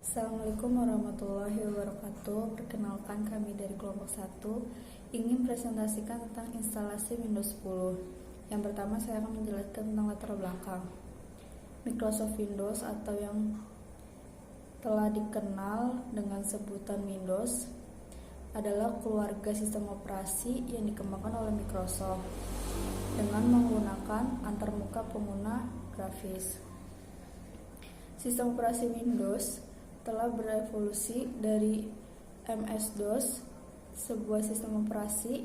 Assalamualaikum warahmatullahi wabarakatuh. Perkenalkan, kami dari kelompok 1 ingin presentasikan tentang instalasi Windows 10. Yang pertama, saya akan menjelaskan tentang latar belakang. Microsoft Windows atau yang telah dikenal dengan sebutan Windows adalah keluarga sistem operasi yang dikembangkan oleh Microsoft dengan menggunakan antarmuka pengguna grafis. Sistem operasi Windows telah berevolusi dari MS-DOS, sebuah sistem operasi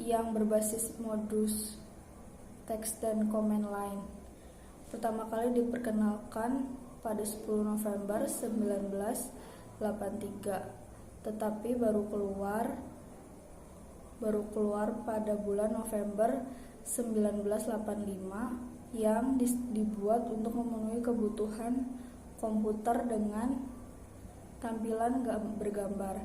yang berbasis modus teks dan command line. Pertama kali diperkenalkan pada 10 November 1983, tetapi baru keluar pada bulan November 1985 yang dibuat untuk memenuhi kebutuhan komputer dengan tampilan bergambar.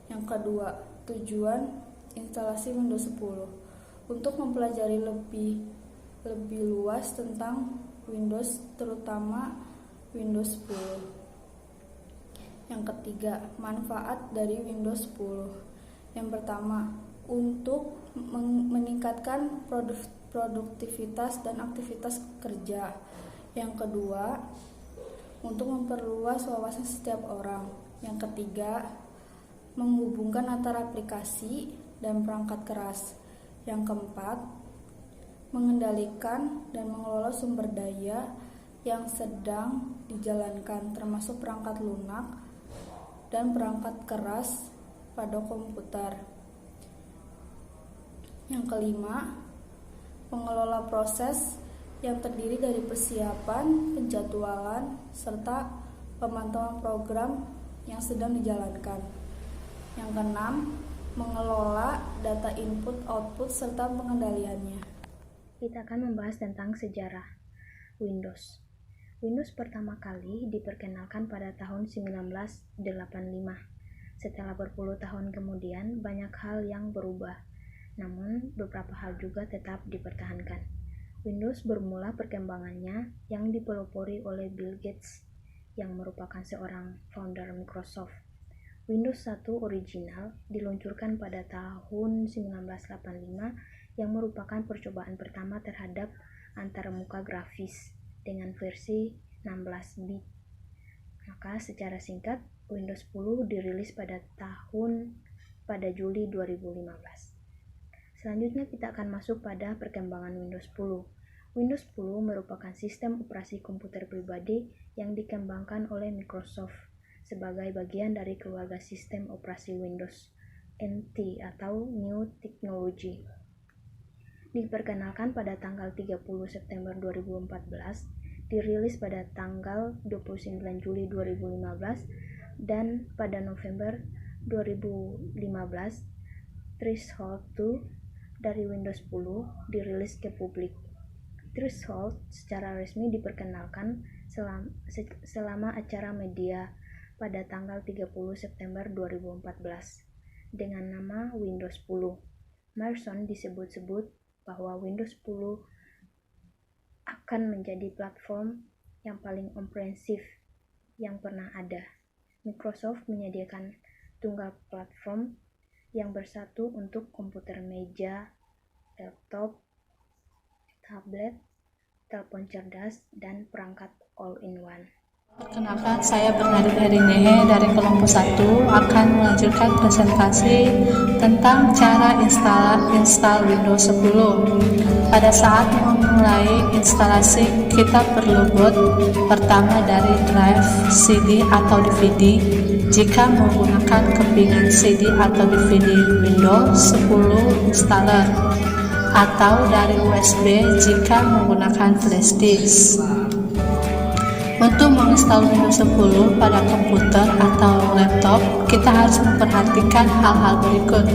Yang kedua, tujuan instalasi Windows 10 untuk mempelajari lebih luas tentang Windows, terutama Windows 10. Yang ketiga, manfaat dari Windows 10. Yang pertama, untuk meningkatkan produktivitas dan aktivitas kerja. Yang kedua, untuk memperluas wawasan setiap orang. Yang ketiga, menghubungkan antara aplikasi dan perangkat keras. Yang keempat, mengendalikan dan mengelola sumber daya yang sedang dijalankan, termasuk perangkat lunak dan perangkat keras pada komputer. Yang kelima, mengelola proses yang terdiri dari persiapan, penjadwalan, serta pemantauan program yang sedang dijalankan. Yang keenam, mengelola data input-output serta pengendaliannya. Kita akan membahas tentang sejarah Windows. Windows pertama kali diperkenalkan pada tahun 1985. Setelah berpuluh tahun kemudian, banyak hal yang berubah, namun beberapa hal juga tetap dipertahankan. Windows bermula perkembangannya yang dipelopori oleh Bill Gates yang merupakan seorang founder Microsoft. Windows 1 original diluncurkan pada tahun 1985 yang merupakan percobaan pertama terhadap antarmuka grafis dengan versi 16 bit. Maka secara singkat, Windows 10 dirilis pada Juli 2015. Selanjutnya kita akan masuk pada perkembangan Windows 10. Windows 10 merupakan sistem operasi komputer pribadi yang dikembangkan oleh Microsoft sebagai bagian dari keluarga sistem operasi Windows NT atau New Technology. Diperkenalkan pada tanggal 30 September 2014, dirilis pada tanggal 29 Juli 2015, dan pada November 2015, Threshold 2 dari Windows 10 dirilis ke publik. Threshold secara resmi diperkenalkan selama acara media pada tanggal 30 September 2014 dengan nama Windows 10. Merson disebut-sebut bahwa Windows 10 akan menjadi platform yang paling komprehensif yang pernah ada. Microsoft menyediakan tunggal platform yang bersatu untuk komputer meja, laptop, tablet, telepon cerdas, dan perangkat all-in-one. Perkenalkan, saya Bernadine Herinehe dari kelompok 1 akan melanjutkan presentasi tentang cara install Windows 10. Pada saat memulai instalasi, kita perlu boot pertama dari drive CD atau DVD jika menggunakan kepingan CD atau DVD Windows 10 installer, atau dari USB jika menggunakan flash disk. Untuk menginstal Windows 10 pada komputer atau laptop, kita harus memperhatikan hal-hal berikut.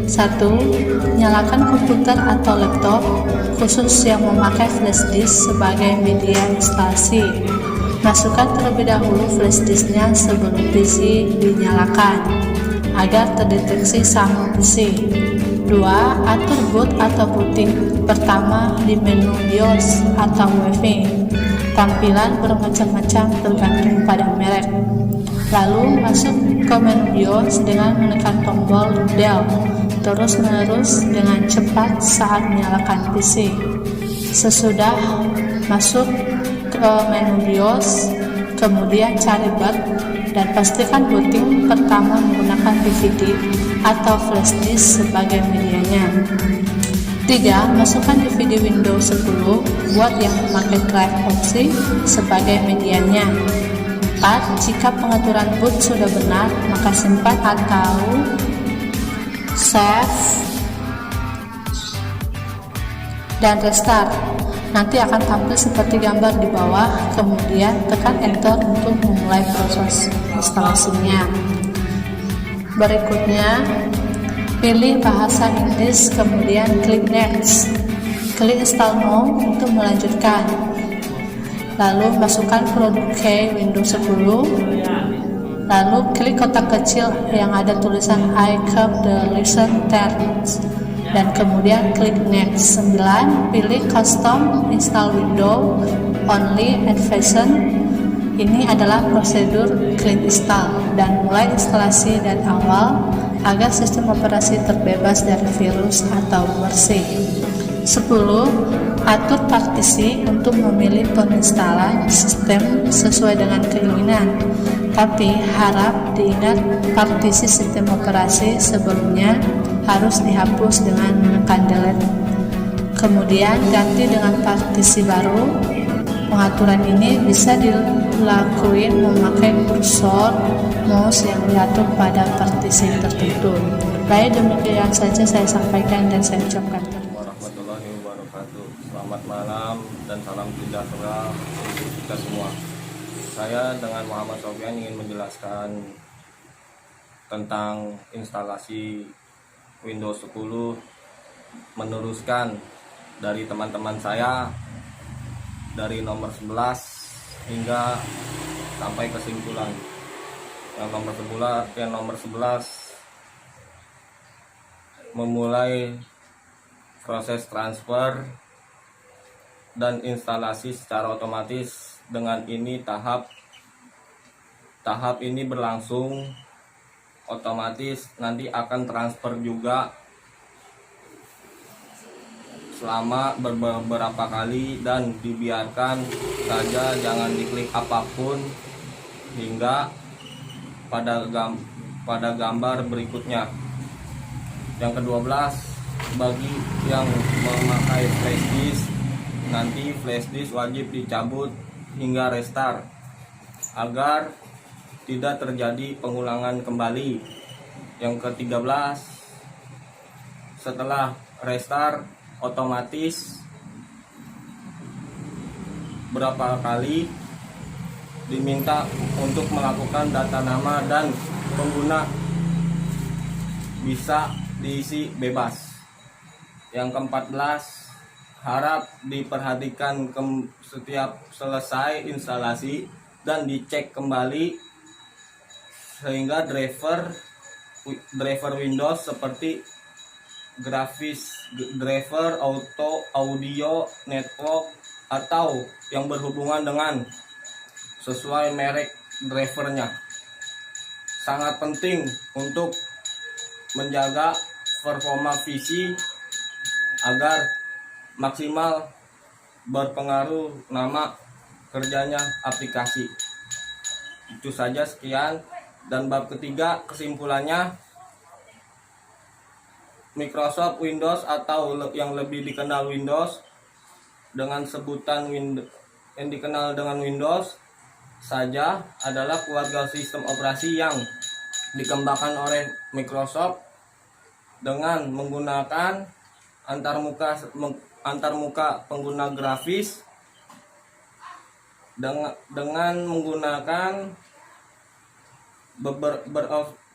1. Nyalakan komputer atau laptop, khusus yang memakai flash disk sebagai media instalasi. Masukkan terlebih dahulu flash disknya sebelum PC dinyalakan, agar terdeteksi sama PC. 2. Atur boot atau booting pertama di menu BIOS atau UEFI. Tampilan bermacam-macam tergantung pada merek. Lalu masuk ke menu BIOS dengan menekan tombol Del terus-menerus dengan cepat saat menyalakan PC. Sesudah masuk ke menu BIOS, kemudian cari boot dan pastikan booting pertama menggunakan DVD atau flash disk sebagai medianya. 3. Masukkan DVD Windows 10 buat yang memakai drive opsi sebagai medianya. 4. Jika pengaturan boot sudah benar, maka simpan atau save dan restart. Nanti akan tampil seperti gambar di bawah, kemudian tekan enter untuk memulai proses instalasinya. Berikutnya, pilih bahasa Inggris, kemudian klik next. Klik install now untuk melanjutkan. Lalu masukkan produk key Windows 10. Lalu klik kotak kecil yang ada tulisan I keep the license terms dan kemudian klik next. 9. Pilih custom install window only advanced. Ini adalah prosedur clean install dan mulai instalasi dari awal agar sistem operasi terbebas dari virus atau bersih. 10. Atur partisi untuk memilih penginstalan sistem sesuai dengan keinginan. Tapi harap diingat partisi sistem operasi sebelumnya harus dihapus dengan menekan delete. Kemudian ganti dengan partisi baru. Pengaturan ini bisa dilakukan memakai kursor mouse yang diatur pada partisi tertentu. Baik, demikian saja saya sampaikan dan saya ucapkan warahmatullahi wabarakatuh. Selamat malam dan salam sejahtera untuk kita semua. Saya dengan Muhammad Sofyan ingin menjelaskan tentang instalasi Windows 10, meneruskan dari teman-teman saya dari nomor 11 hingga sampai kesimpulan. Yang nomor 11 memulai proses transfer dan instalasi secara otomatis. Dengan ini tahap ini berlangsung otomatis, nanti akan transfer juga selama beberapa kali dan dibiarkan saja, jangan diklik apapun hingga pada gambar berikutnya. Yang ke-12, bagi yang memakai flash disk, nanti flash disk wajib dicabut hingga restart agar tidak terjadi pengulangan kembali. Yang ke-13, setelah restart otomatis berapa kali diminta untuk melakukan data nama dan pengguna bisa diisi bebas. Yang ke-14, harap diperhatikan setiap selesai instalasi dan dicek kembali sehingga driver Windows seperti grafis, driver, audio, network, atau yang berhubungan dengan sesuai merek drivernya. Sangat penting untuk menjaga performa PC agar maksimal berpengaruh nama kerjanya aplikasi. Itu saja, sekian. Dan bab ketiga, kesimpulannya, Microsoft Windows atau yang lebih dikenal Windows dengan sebutan yang dikenal dengan Windows saja adalah keluarga sistem operasi yang dikembangkan oleh Microsoft dengan menggunakan antarmuka pengguna grafis dengan menggunakan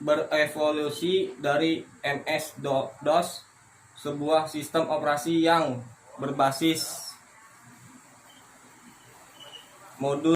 berevolusi dari MS-DOS, sebuah sistem operasi yang berbasis modul